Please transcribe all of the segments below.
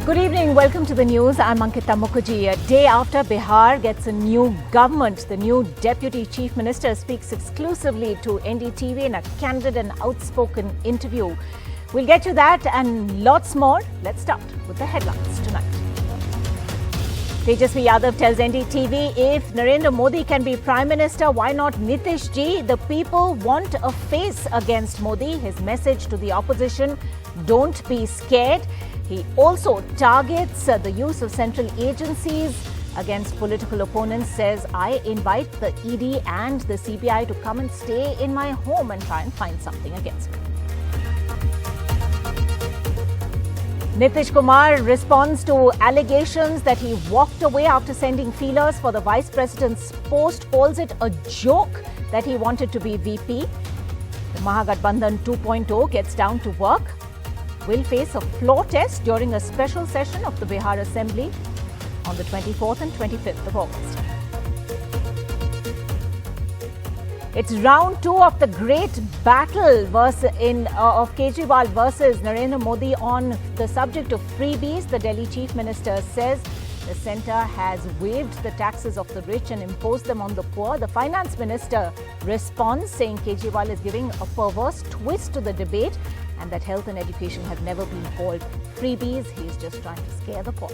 Good evening. Welcome to the news. I'm Ankita Mukherjee. A day after Bihar gets a new government, the new Deputy Chief Minister speaks exclusively to NDTV in a candid and outspoken interview. We'll get to that and lots more. Let's start with the headlines tonight. Tejashwi Yadav tells NDTV, if Narendra Modi can be Prime Minister, why not Nitish ji? The people want a face against Modi. His message to the opposition, don't be scared. He also targets the use of central agencies against political opponents, says, I invite the ED and the CBI to come and stay in my home and try and find something against me. Nitish Kumar responds to allegations that he walked away after sending feelers for the Vice President's post, calls it a joke that he wanted to be VP. The Mahagathbandhan 2.0 gets down to work. Will face a floor test during a special session of the Bihar Assembly on the 24th and 25th of August. It's round 2 of the great battle of Kejriwal versus Narendra Modi on the subject of freebies. The Delhi Chief Minister says the centre has waived the taxes of the rich and imposed them on the poor. The Finance Minister responds saying Kejriwal is giving a perverse twist to the debate and that health and education have never been called freebies. He is just trying to scare the poor.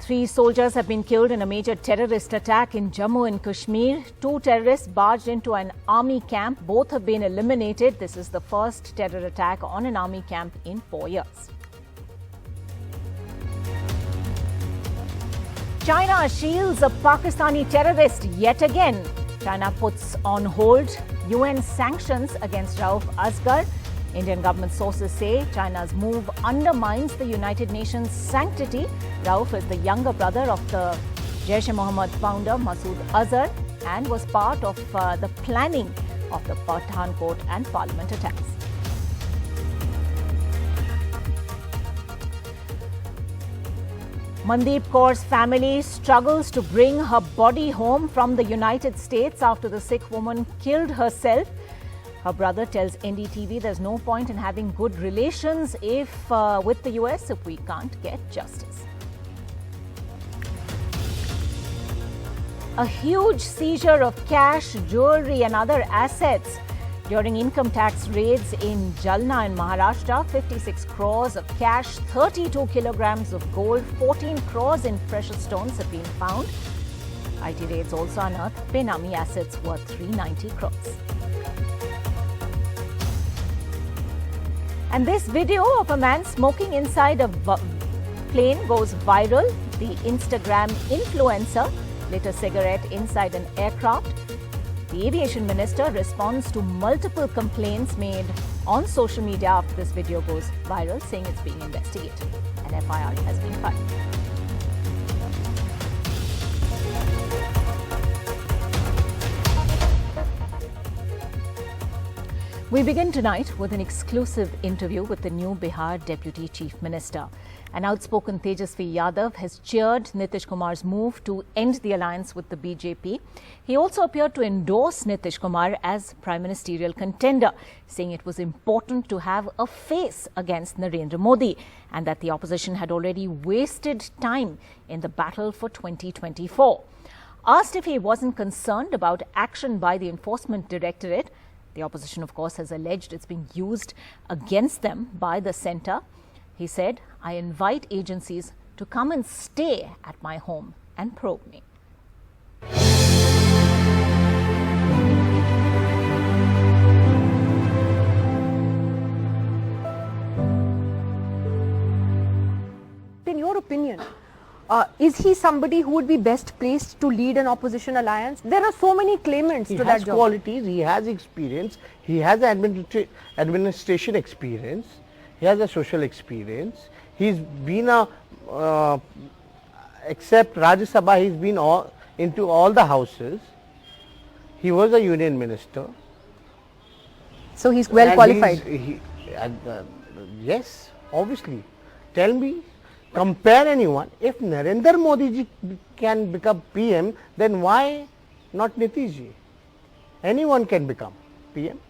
3 soldiers have been killed in a major terrorist attack in Jammu and Kashmir. 2 terrorists barged into an army camp. Both have been eliminated. This is the first terror attack on an army camp in 4 years. China shields a Pakistani terrorist yet again. China puts on hold UN sanctions against Rauf Asghar. Indian government sources say China's move undermines the United Nations sanctity. Rauf is the younger brother of the Jaish-e-Mohammed founder Masood Azhar and was part of the planning of the Pathankot and Parliament attacks. Mandeep Kaur's family struggles to bring her body home from the United States after the Sikh woman killed herself. Her brother tells NDTV there's no point in having good relations with the US if we can't get justice. A huge seizure of cash, jewelry and other assets during income tax raids in Jalna in Maharashtra. 56 crores of cash, 32 kilograms of gold, 14 crores in precious stones have been found. IT raids also unearthed Benami assets worth 390 crores. And this video of a man smoking inside a plane goes viral. The Instagram influencer lit a cigarette inside an aircraft. The aviation minister responds to multiple complaints made on social media after this video goes viral, saying it's being investigated. An FIR has been filed. We begin tonight with an exclusive interview with the new Bihar Deputy Chief Minister. An outspoken Tejashwi Yadav has cheered Nitish Kumar's move to end the alliance with the BJP. He also appeared to endorse Nitish Kumar as prime ministerial contender, saying it was important to have a face against Narendra Modi and that the opposition had already wasted time in the battle for 2024. Asked if he wasn't concerned about action by the Enforcement Directorate, the opposition, of course, has alleged it's being used against them by the centre. He said, I invite agencies to come and stay at my home and probe me. In your opinion, is he somebody who would be best placed to lead an opposition alliance? There are so many claimants to that job. He has qualities, he has experience, he has administration experience, he has a social experience. He's been except Rajya Sabha, he's been into all the houses. He was a union minister. So he's well qualified. Yes, obviously. Tell me, compare anyone. If Narendra Modi ji can become PM, then why not Nitish ji? Anyone can become PM.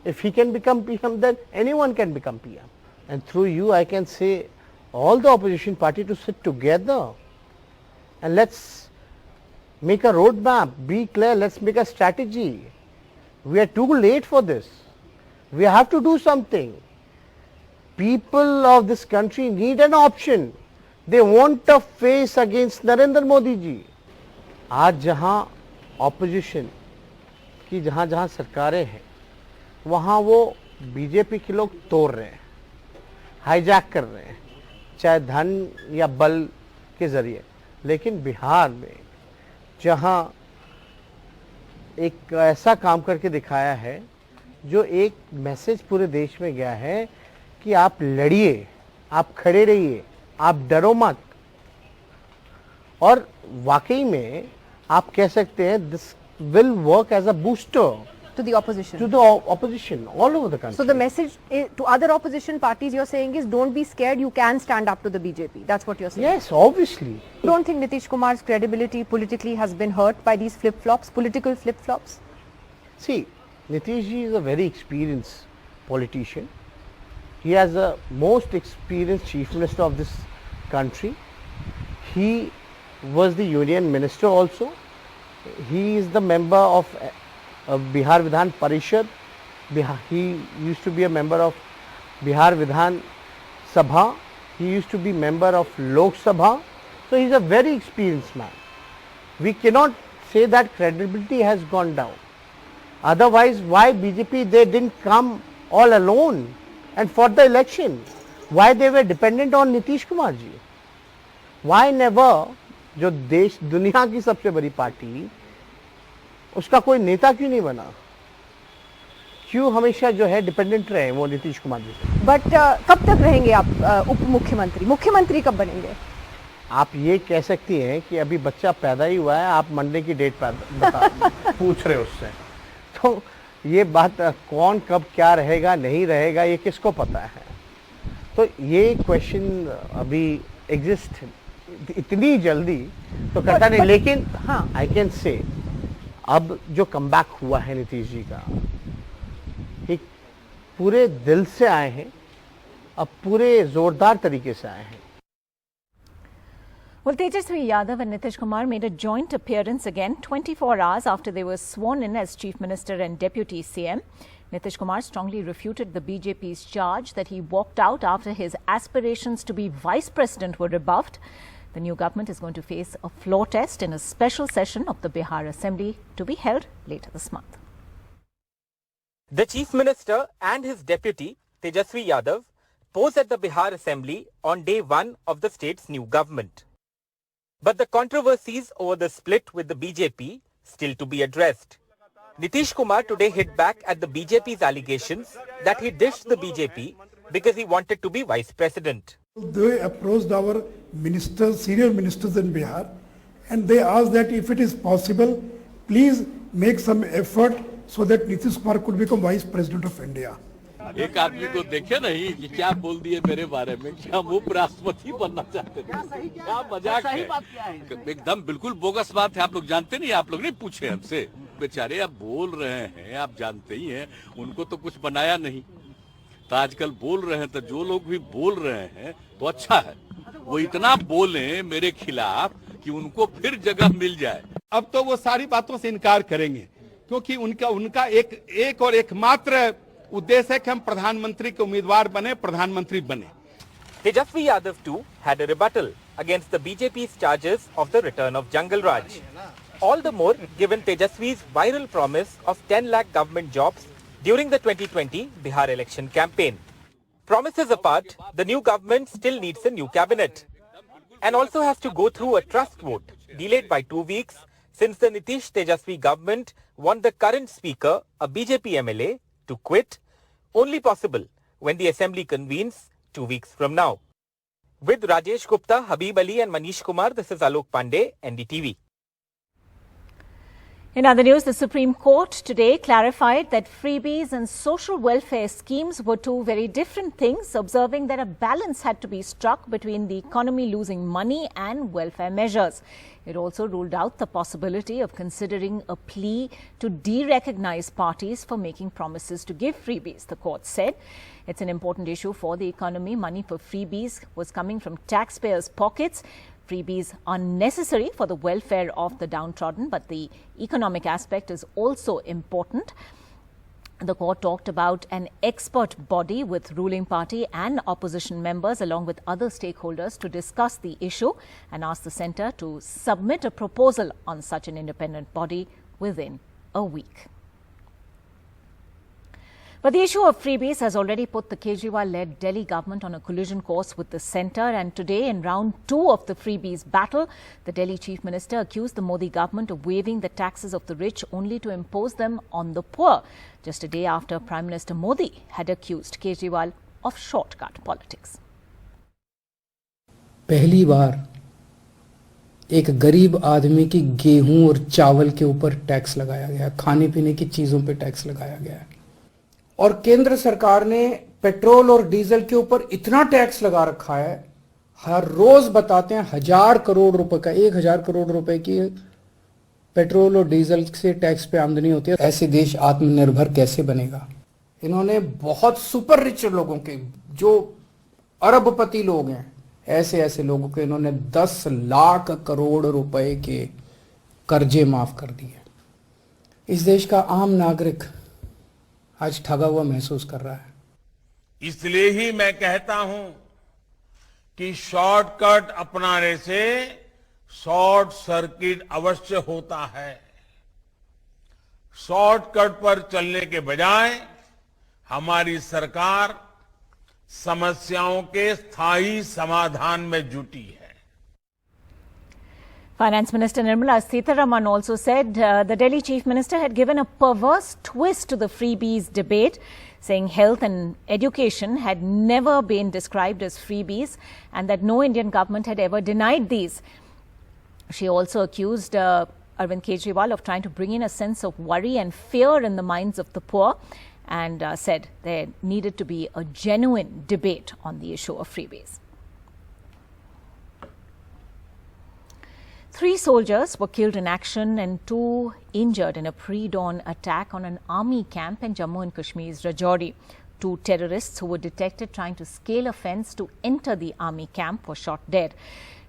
If he can become PM, then anyone can become PM. and through you I can say all the opposition party to sit together and let's make a roadmap, be clear, let's make a strategy. We are too late for this. We have to do something. People of this country need an option. They want a face against Narendra Modi ji. आज जहां opposition की जहां सरकारें हैं वहां वो BJP के लोग तोड़ रहे हैं, हाईजैक कर रहे हैं, चाहे धन या बल के जरिए। लेकिन बिहार में जहां एक ऐसा काम करके दिखाया है जो एक मैसेज पूरे देश में गया है कि आप लड़िए, आप खड़े रहिए, आप डरो मत। और वाकई में आप कह सकते हैं this will work as a booster to the opposition. To the opposition all over the country. So the message to other opposition parties you're saying is don't be scared, you can stand up to the BJP. That's what you're saying. Yes, obviously. You don't think Nitish Kumar's credibility politically has been hurt by these flip-flops, political flip-flops? See, Nitish ji is a very experienced politician. He has the most experienced Chief Minister of this country. He was the Union Minister also. He is the member of Bihar Vidhan Parishad. He used to be a member of Bihar Vidhan Sabha. He used to be member of Lok Sabha. So he is a very experienced man. We cannot say that credibility has gone down. Otherwise, why BJP, they didn't come all alone and fought the election? Why they were dependent on Nitish Kumar ji? Why never, जो देश दुनिया की सबसे बड़ी party, उसका कोई नेता क्यों नहीं बना? क्यों हमेशा जो है डिपेंडेंट रहे वो नीतीश कुमार जी से? बट कब तक रहेंगे आप उप मुख्यमंत्री? मुख्यमंत्री कब बनेंगे? आप ये कह सकती हैं कि अभी बच्चा पैदा ही हुआ है, आप मंडे की डेट पूछ रहे उससे, तो ये बात कौन कब क्या रहेगा नहीं रहेगा ये किसको पता है? तो ये क्वेश्चन अभी एग्जिस्ट इतनी जल्दी तो करता नहीं। लेकिन हाँ, आई कैन से अब जो कमबैक हुआ है नीतीश जी का, एक पूरे दिल से आए हैं, अब पूरे जोरदार तरीके से आए हैं। Well, Tejashwi Yadav and Nitish Kumar made a joint appearance again 24 hours after they were sworn in as Chief Minister and Deputy CM. Nitish Kumar strongly refuted the BJP's charge that he walked out after his aspirations to be Vice President were rebuffed. The new government is going to face a floor test in a special session of the Bihar Assembly to be held later this month. The Chief Minister and his deputy, Tejashwi Yadav, posed at the Bihar Assembly on day one of the state's new government. But the controversies over the split with the BJP still to be addressed. Nitish Kumar today hit back at the BJP's allegations that he dished the BJP because he wanted to be Vice President. They approached our ministers, senior ministers in Bihar, and they asked that if it is possible, please make some effort so that Nitish Kumar could become Vice President of India. एक आदमी को देखे नहीं कि क्या बोल दिए मेरे बारे में, क्या वो राष्ट्रपति बनना चाहते थे, क्या मजाक है, एकदम बिल्कुल बोगस बात है। आप लोग जानते नहीं, आप लोग नहीं पूछे हमसे, बेचारे आप बोल रहे हैं, आप जानते ही हैं, उनको तो कुछ बनाया नहीं, तो आजकल बोल रहे हैं, तो जो लोग भी बोल रहे हैं तो अच्छा है, वो इतना बोले मेरे खिलाफ कि उनको फिर जगह मिल जाए। अब तो वो सारी बातों से इनकार करेंगे, क्योंकि उनका एक और एकमात्र उद्देश्य है कि हम प्रधानमंत्री के उम्मीदवार बने, प्रधानमंत्री बने। Tejashwi Yadav too had a rebuttal against the BJP's charges of the return of Jungle Raj. All the more given Tejashwi's viral promise of 10 lakh government jobs during the 2020 Bihar election campaign. Promises apart, the new government still needs a new cabinet and also has to go through a trust vote delayed by 2 weeks since the Nitish Tejashwi government want the current speaker, a BJP MLA, to quit, only possible when the assembly convenes 2 weeks from now. With Rajesh Gupta, Habib Ali and Manish Kumar, this is Alok Pandey, NDTV. In other news, the Supreme Court today clarified that freebies and social welfare schemes were two very different things, observing that a balance had to be struck between the economy losing money and welfare measures. It also ruled out the possibility of considering a plea to de-recognize parties for making promises to give freebies, the court said. It's an important issue for the economy. Money for freebies was coming from taxpayers' pockets. Freebies are necessary for the welfare of the downtrodden, but the economic aspect is also important. The court talked about an expert body with ruling party and opposition members along with other stakeholders to discuss the issue and asked the centre to submit a proposal on such an independent body within a week. But the issue of freebies has already put the Kejriwal-led Delhi government on a collision course with the centre, and today in round 2 of the freebies battle, the Delhi Chief Minister accused the Modi government of waiving the taxes of the rich only to impose them on the poor, just a day after Prime Minister Modi had accused Kejriwal of shortcut politics. पहली बार एक गरीब आदमी की गेहूं और चावल के ऊपर टैक्स लगाया गया, खाने पीने की चीजों पे टैक्स लगाया गया है। और केंद्र सरकार ने पेट्रोल और डीजल के ऊपर इतना टैक्स लगा रखा है, हर रोज बताते हैं 1000 करोड़ रुपए का, 1000 करोड़ रुपए की पेट्रोल और डीजल से टैक्स पे आमदनी होती है। ऐसे देश आत्मनिर्भर कैसे बनेगा? इन्होंने बहुत सुपर रिच लोगों के, जो अरबपति लोग हैं, ऐसे लोगों के इन्होंने 10 लाख करोड़ रुपए के कर्जे माफ कर दिए। इस देश का आम नागरिक आज ठगा हुआ महसूस कर रहा है। इसलिए ही मैं कहता हूं कि शॉर्टकट अपनाने से शॉर्ट सर्किट अवश्य होता है। शॉर्टकट पर चलने के बजाय हमारी सरकार समस्याओं के स्थायी समाधान में जुटी है। Finance Minister Nirmala Sitharaman also said the Delhi Chief Minister had given a perverse twist to the freebies debate, saying health and education had never been described as freebies and that no Indian government had ever denied these. She also accused Arvind Kejriwal of trying to bring in a sense of worry and fear in the minds of the poor, and said there needed to be a genuine debate on the issue of freebies. 3 soldiers were killed in action and 2 injured in a pre-dawn attack on an army camp in Jammu and Kashmir's Rajouri. 2 terrorists who were detected trying to scale a fence to enter the army camp were shot dead.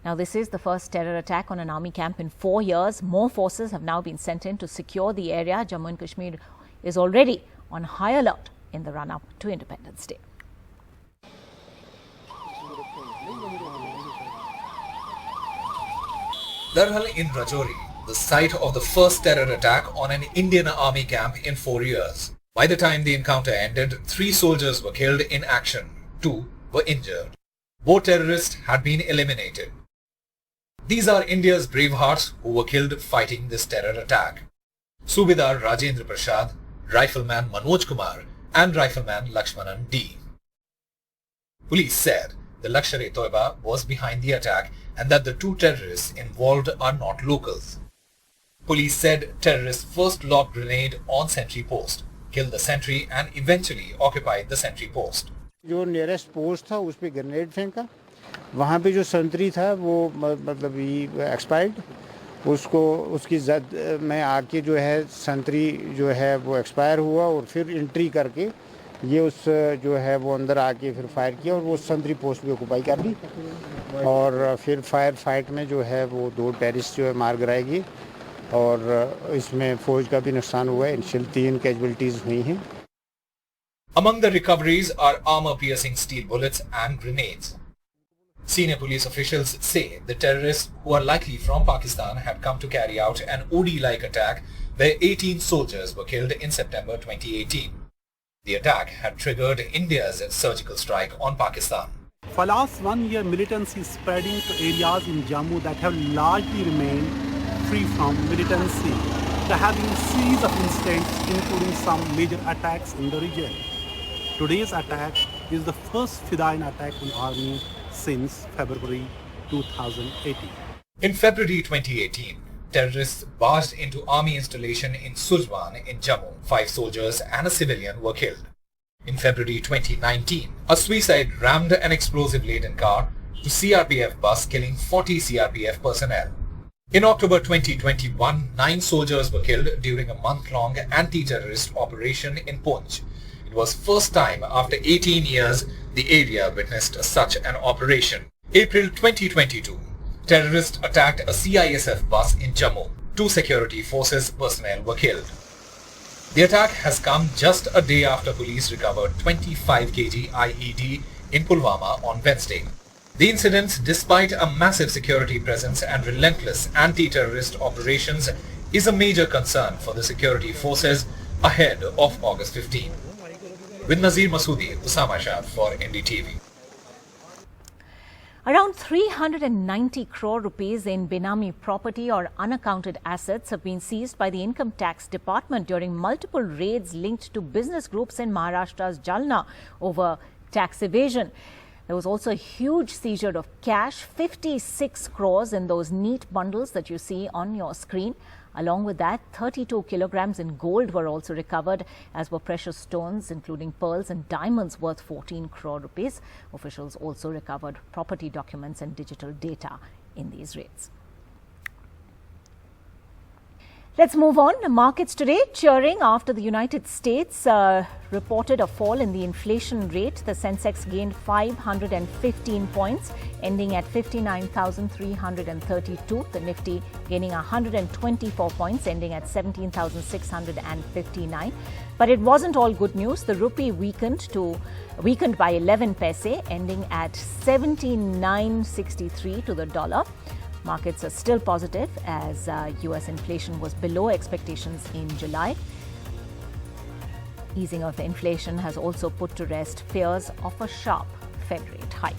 Now, this is the first terror attack on an army camp in 4 years. More forces have now been sent in to secure the area. Jammu and Kashmir is already on high alert in the run-up to Independence Day. Darhal in Rajouri, the site of the first terror attack on an Indian army camp in 4 years. By the time the encounter ended, 3 soldiers were killed in action, 2 were injured. Both terrorists had been eliminated. These are India's brave hearts who were killed fighting this terror attack. Subedar Rajendra Prasad, Rifleman Manoj Kumar and Rifleman Lakshmanan D. Police said the Lashkar-e-Toiba was behind the attack and that the 2 terrorists involved are not locals. Police said terrorists first lobbed grenade on sentry post, killed the sentry and eventually occupied the sentry post. जो nearest post था उस पे grenade फेंका, वहाँ पे जो संतरी था वो मतलब एक्सपायर्ड, उसको उसकी जद में आके जो है संतरी जो है वो एक्सपायर हुआ और फिर एंट्री करके ये उस जो है वो अंदर आके फिर फायर किया और वो संतरी पोस्ट भी ऑक्यूपाई कर ली और फिर फायर फाइट में जो है वो 2 टेररिस्ट जो है मार गिराए गए और इसमें फौज का भी नुकसान हुआ है। इनिशियल 3 कैजुअलिटीज हुई हैं। Among the recoveries are armor-piercing steel bullets and grenades. Senior police officials say the terrorists, who are likely from Pakistan, had come to carry out an OD-like attack where 18 soldiers were killed in September 2018. The attack had triggered India's surgical strike on Pakistan. For last 1 year, militancy is spreading to areas in Jammu that have largely remained free from militancy. There have been a series of incidents, including some major attacks in the region. Today's attack is the first Fidayeen attack on army since February 2018. In February 2018, terrorists barged into army installation in Sujwan in Jammu. 5 soldiers and a civilian were killed. In February 2019, a suicide rammed an explosive-laden car to CRPF bus, killing 40 CRPF personnel. In October 2021, 9 soldiers were killed during a month-long anti-terrorist operation in Poonch. In It was first time after 18 years the area witnessed such an operation. April 2022, terrorists attacked a CISF bus in Jammu. 2 security forces personnel were killed. The attack has come just a day after police recovered 25 kg IED in Pulwama on Wednesday. The incident, despite a massive security presence and relentless anti-terrorist operations, is a major concern for the security forces ahead of August 15. With Nazir Masoodi, Usama Shah for NDTV. Around 390 crore rupees in Benami property or unaccounted assets have been seized by the Income Tax Department during multiple raids linked to business groups in Maharashtra's Jalna over tax evasion. There was also a huge seizure of cash, 56 crores in those neat bundles that you see on your screen. Along with that, 32 kilograms in gold were also recovered, as were precious stones, including pearls and diamonds worth 14 crore rupees. Officials also recovered property documents and digital data in these raids. Let's move on. The markets today cheering after the United States reported a fall in the inflation rate. The Sensex gained 515 points, ending at 59,332. The Nifty gaining 124 points, ending at 17,659. But it wasn't all good news. The rupee weakened by 11 paise, ending at 79.63 to the dollar. Markets are still positive as US inflation was below expectations in July. Easing of the inflation has also put to rest fears of a sharp Fed rate hike.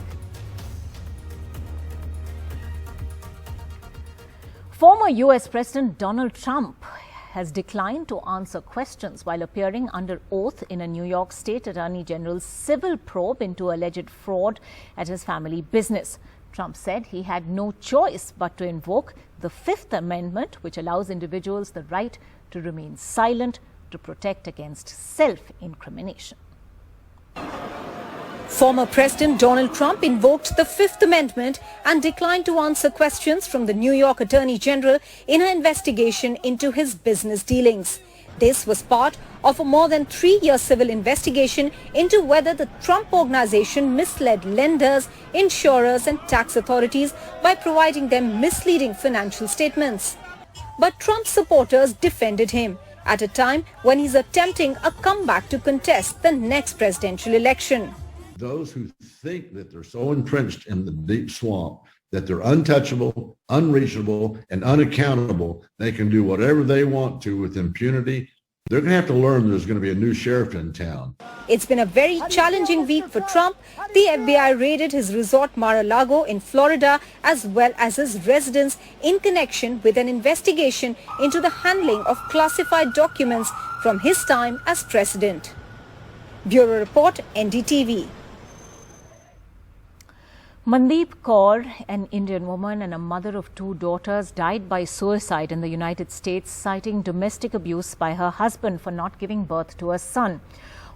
Former US President Donald Trump has declined to answer questions while appearing under oath in a New York State Attorney General's civil probe into alleged fraud at his family business. Trump said he had no choice but to invoke the Fifth Amendment, which allows individuals the right to remain silent to protect against self-incrimination. Former President Donald Trump invoked the Fifth Amendment and declined to answer questions from the New York Attorney General in her investigation into his business dealings. This was part of a more than 3-year civil investigation into whether the Trump organization misled lenders, insurers and tax authorities by providing them misleading financial statements. But Trump's supporters defended him at a time when he's attempting a comeback to contest the next presidential election. Those who think that they're so entrenched in the deep swamp that they're untouchable, unreachable, and unaccountable, they can do whatever they want to with impunity. They're going to have to learn there's going to be a new sheriff in town. It's been a very challenging week for Trump. The FBI raided his resort Mar-a-Lago in Florida as well as his residence in connection with an investigation into the handling of classified documents from his time as president. Bureau Report, NDTV. Mandeep Kaur, an Indian woman and a mother of 2 daughters, died by suicide in the United States, citing domestic abuse by her husband for not giving birth to a son.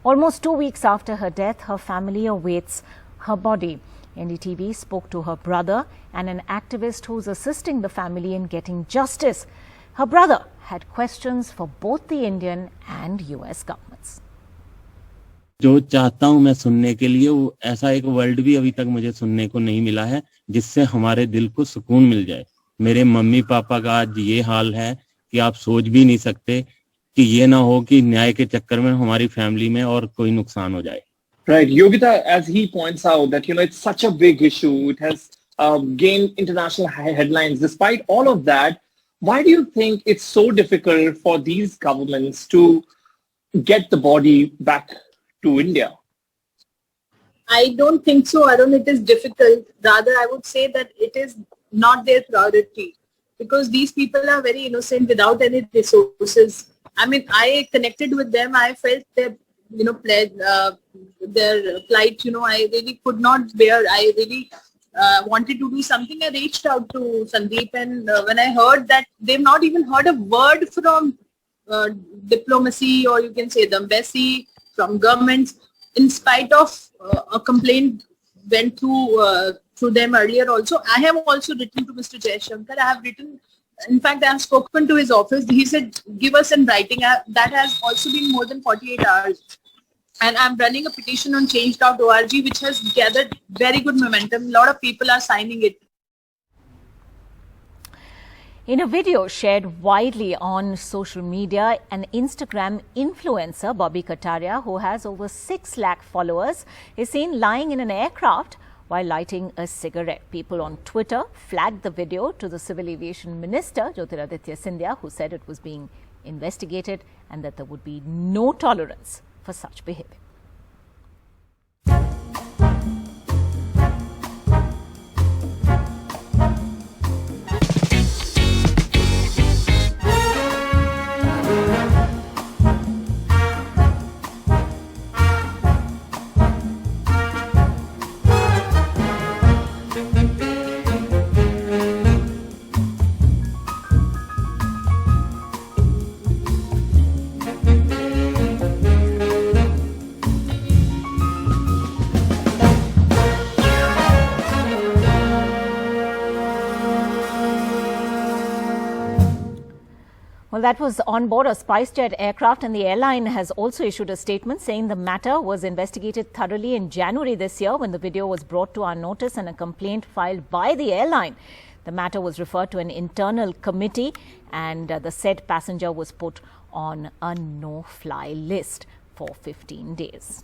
Almost 2 weeks after her death, her family awaits her body. NDTV spoke to her brother and an activist who's assisting the family in getting justice. Her brother had questions for both the Indian and US governments. जो चाहता हूं मैं सुनने के लिए, वो ऐसा एक वर्ड भी अभी तक मुझे सुनने को नहीं मिला है जिससे हमारे दिल को सुकून मिल जाए। मेरे मम्मी पापा का आज ये हाल है कि आप सोच भी नहीं सकते कि ये ना हो कि न्याय के चक्कर में हमारी फैमिली में और कोई नुकसान हो जाए। Right, Yogita, as he points out that it's such a big issue, it has gained international headlines. Despite all of that, why do you think it's so difficult for these governments to get the body back to India? I don't think so. I don't think it is difficult. Rather, I would say that it is not their priority because these people are very innocent without any resources. I mean, I connected with them. I felt their, their plight. I really could not bear. I really wanted to do something. I reached out to Sandeep, and when I heard that they've not even heard a word from diplomacy, or you can say the embassy, from governments, in spite of a complaint went through them earlier also. I have also written to Mr. Jaishankar. I have written, in fact, I have spoken to his office. He said, give us in writing. That has also been more than 48 hours. And I'm running a petition on change.org, which has gathered very good momentum. A lot of people are signing it. In a video shared widely on social media, an Instagram influencer, Bobby Kataria, who has over 6 lakh followers, is seen lying in an aircraft while lighting a cigarette. People on Twitter flagged the video to the Civil Aviation Minister, Jyotiraditya Scindia, who said it was being investigated and that there would be no tolerance for such behavior. Well, that was on board a SpiceJet aircraft, and the airline has also issued a statement saying the matter was investigated thoroughly in January this year when the video was brought to our notice and a complaint filed by the airline. The matter was referred to an internal committee, and the said passenger was put on a no-fly list for 15 days.